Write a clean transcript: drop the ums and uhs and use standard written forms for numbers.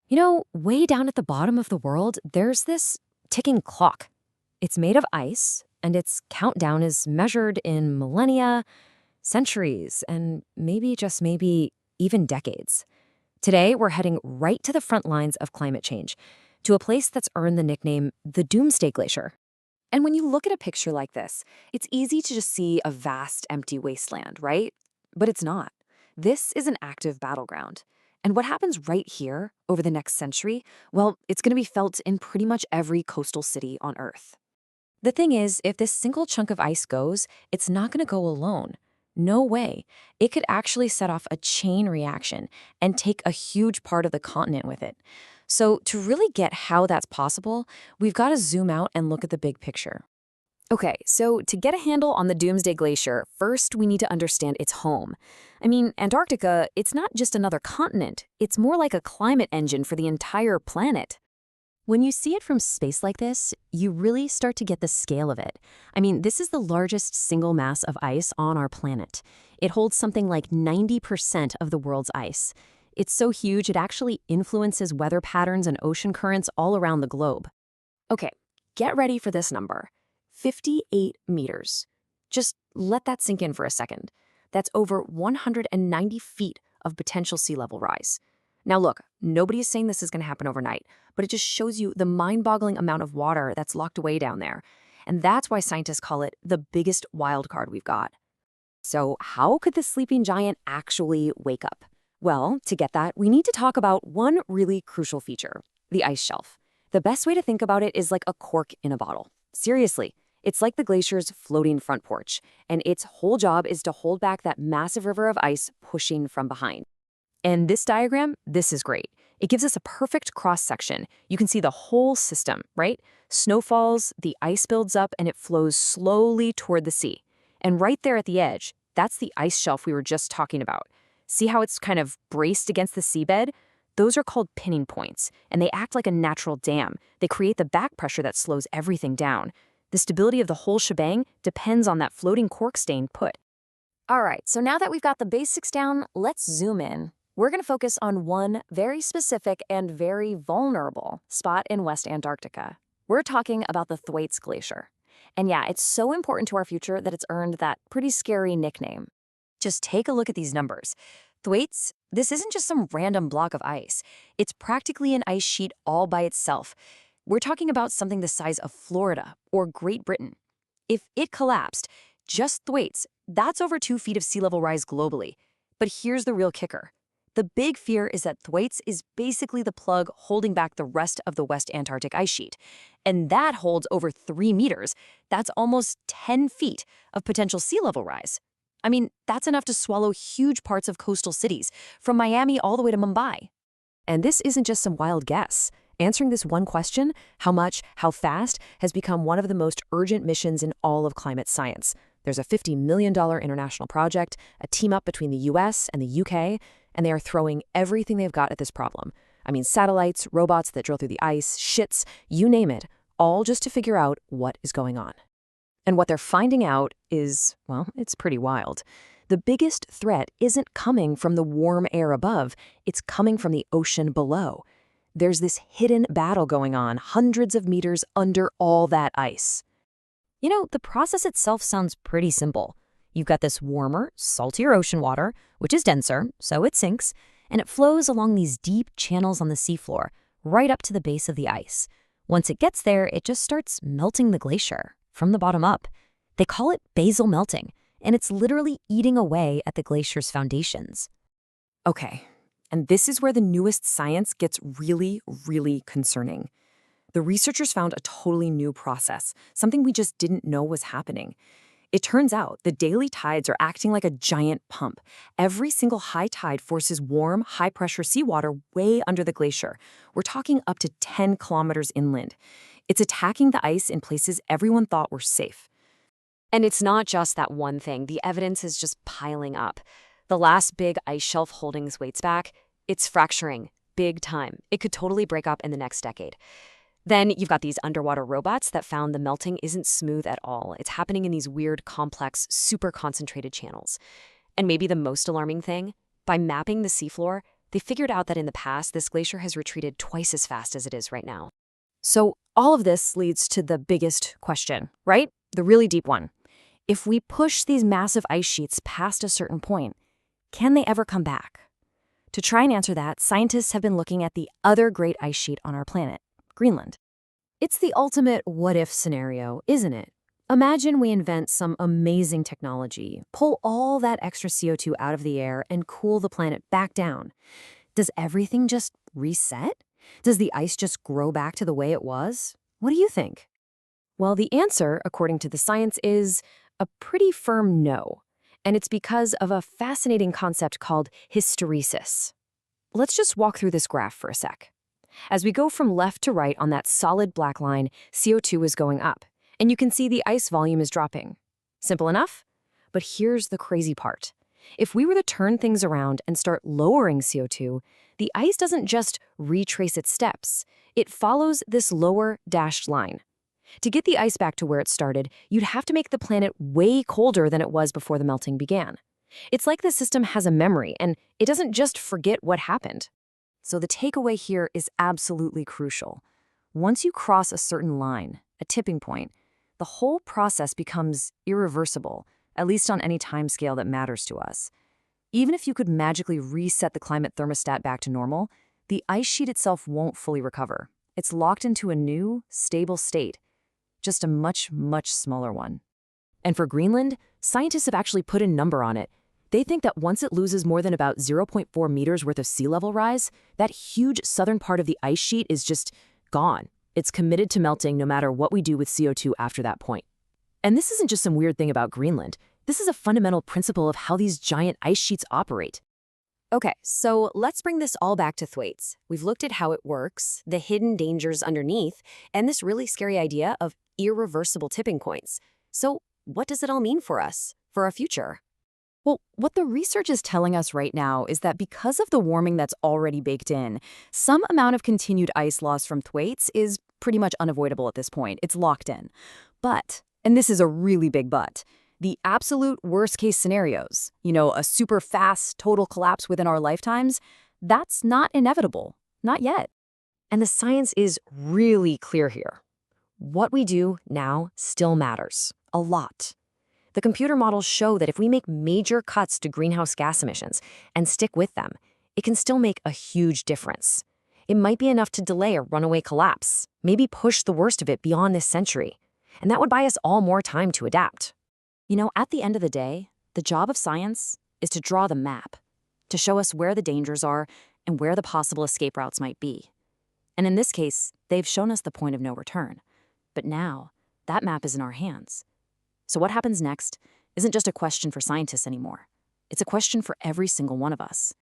Way down at the bottom of the world, there's this ticking clock. It's made of ice, and its countdown is measured in millennia, centuries, and maybe, just maybe, even decades. Today, we're heading right to the front lines of climate change, to a place that's earned the nickname the Doomsday Glacier. And when you look at a picture like this, it's easy to just see a vast, empty wasteland, right? But it's not. This is an active battleground. And what happens right here over the next century, well, it's going to be felt in pretty much every coastal city on Earth. The thing is, if this single chunk of ice goes, it's not going to go alone. No way. It could actually set off a chain reaction and take a huge part of the continent with it. So to really get how that's possible, we've got to zoom out and look at the big picture. Okay, so to get a handle on the Doomsday Glacier, first we need to understand its home. I mean, Antarctica, it's not just another continent. It's more like a climate engine for the entire planet. When you see it from space like this, you really start to get the scale of it. I mean, this is the largest single mass of ice on our planet. It holds something like 90% of the world's ice. It's so huge, it actually influences weather patterns and ocean currents all around the globe. Okay, get ready for this number. 58 meters. Just let that sink in for a second. That's over 190 feet of potential sea level rise. Now look, nobody is saying this is going to happen overnight, but it just shows you the mind-boggling amount of water that's locked away down there. And that's why scientists call it the biggest wild card we've got. So how could this sleeping giant actually wake up? Well, to get that, we need to talk about one really crucial feature, the ice shelf. The best way to think about it is like a cork in a bottle. Seriously. It's like the glacier's floating front porch, and its whole job is to hold back that massive river of ice pushing from behind. And this diagram, this is great. It gives us a perfect cross-section. You can see the whole system, right? Snow falls, the ice builds up, and it flows slowly toward the sea. And right there at the edge, that's the ice shelf we were just talking about. See how it's kind of braced against the seabed? Those are called pinning points, and they act like a natural dam. They create the back pressure that slows everything down. The stability of the whole shebang depends on that floating cork staying put. All right, so now that we've got the basics down, let's zoom in. We're going to focus on one very specific and very vulnerable spot in West Antarctica. We're talking about the Thwaites Glacier. And yeah, it's so important to our future that it's earned that pretty scary nickname. Just take a look at these numbers. Thwaites, this isn't just some random block of ice. It's practically an ice sheet all by itself. We're talking about something the size of Florida or Great Britain. If it collapsed, just Thwaites, that's over 2 feet of sea level rise globally. But here's the real kicker. The big fear is that Thwaites is basically the plug holding back the rest of the West Antarctic ice sheet. And that holds over 3 meters. That's almost 10 feet of potential sea level rise. I mean, that's enough to swallow huge parts of coastal cities, from Miami all the way to Mumbai. And this isn't just some wild guess. Answering this one question, how much, how fast, has become one of the most urgent missions in all of climate science. There's a $50 million international project, a team-up between the US and the UK, and they are throwing everything they've got at this problem. I mean, satellites, robots that drill through the ice, shits, you name it, all just to figure out what is going on. And what they're finding out is, well, it's pretty wild. The biggest threat isn't coming from the warm air above, it's coming from the ocean below. There's this hidden battle going on hundreds of meters under all that ice. The process itself sounds pretty simple. You've got this warmer, saltier ocean water, which is denser, so it sinks, and it flows along these deep channels on the seafloor, right up to the base of the ice. Once it gets there, it just starts melting the glacier, from the bottom up. They call it basal melting, and it's literally eating away at the glacier's foundations. Okay. And this is where the newest science gets really, really concerning. The researchers found a totally new process, something we just didn't know was happening. It turns out the daily tides are acting like a giant pump. Every single high tide forces warm, high-pressure seawater way under the glacier. We're talking up to 10 kilometers inland. It's attacking the ice in places everyone thought were safe. And it's not just that one thing. The evidence is just piling up. The last big ice shelf holding Thwaites back, it's fracturing, big time. It could totally break up in the next decade. Then you've got these underwater robots that found the melting isn't smooth at all. It's happening in these weird, complex, super concentrated channels. And maybe the most alarming thing, by mapping the seafloor, They figured out that in the past, this glacier has retreated twice as fast as it is right now. So all of this leads to the biggest question, right? The really deep one. If we push these massive ice sheets past a certain point, can they ever come back? To try and answer that, scientists have been looking at the other great ice sheet on our planet, Greenland. It's the ultimate what-if scenario, isn't it? Imagine we invent some amazing technology, pull all that extra CO2 out of the air, and cool the planet back down. Does everything just reset? Does the ice just grow back to the way it was? What do you think? Well, the answer, according to the science, is a pretty firm no. And it's because of a fascinating concept called hysteresis. Let's just walk through this graph for a sec. As we go from left to right on that solid black line, CO2 is going up, and you can see the ice volume is dropping. Simple enough? But here's the crazy part. If we were to turn things around and start lowering CO2, the ice doesn't just retrace its steps. It follows this lower dashed line. To get the ice back to where it started, you'd have to make the planet way colder than it was before the melting began. It's like the system has a memory, and it doesn't just forget what happened. So the takeaway here is absolutely crucial. Once you cross a certain line, a tipping point, the whole process becomes irreversible, at least on any time scale that matters to us. Even if you could magically reset the climate thermostat back to normal, the ice sheet itself won't fully recover. It's locked into a new, stable state, just a much, much smaller one. And for Greenland, scientists have actually put a number on it. They think that once it loses more than about 0.4 meters worth of sea level rise, that huge southern part of the ice sheet is just gone. It's committed to melting no matter what we do with CO2 after that point. And this isn't just some weird thing about Greenland. This is a fundamental principle of how these giant ice sheets operate. Okay, so let's bring this all back to Thwaites. We've looked at how it works, the hidden dangers underneath, and this really scary idea of irreversible tipping points. So what does it all mean for us, for our future? Well, what the research is telling us right now is that because of the warming that's already baked in, some amount of continued ice loss from Thwaites is pretty much unavoidable at this point. It's locked in. But, and this is a really big but, the absolute worst-case scenarios, a super fast total collapse within our lifetimes, that's not inevitable. Not yet. And the science is really clear here. What we do now still matters. A lot. The computer models show that if we make major cuts to greenhouse gas emissions and stick with them, it can still make a huge difference. It might be enough to delay a runaway collapse, maybe push the worst of it beyond this century. And that would buy us all more time to adapt. At the end of the day, the job of science is to draw the map, to show us where the dangers are and where the possible escape routes might be. And in this case, they've shown us the point of no return. But now, that map is in our hands. So what happens next isn't just a question for scientists anymore. It's a question for every single one of us.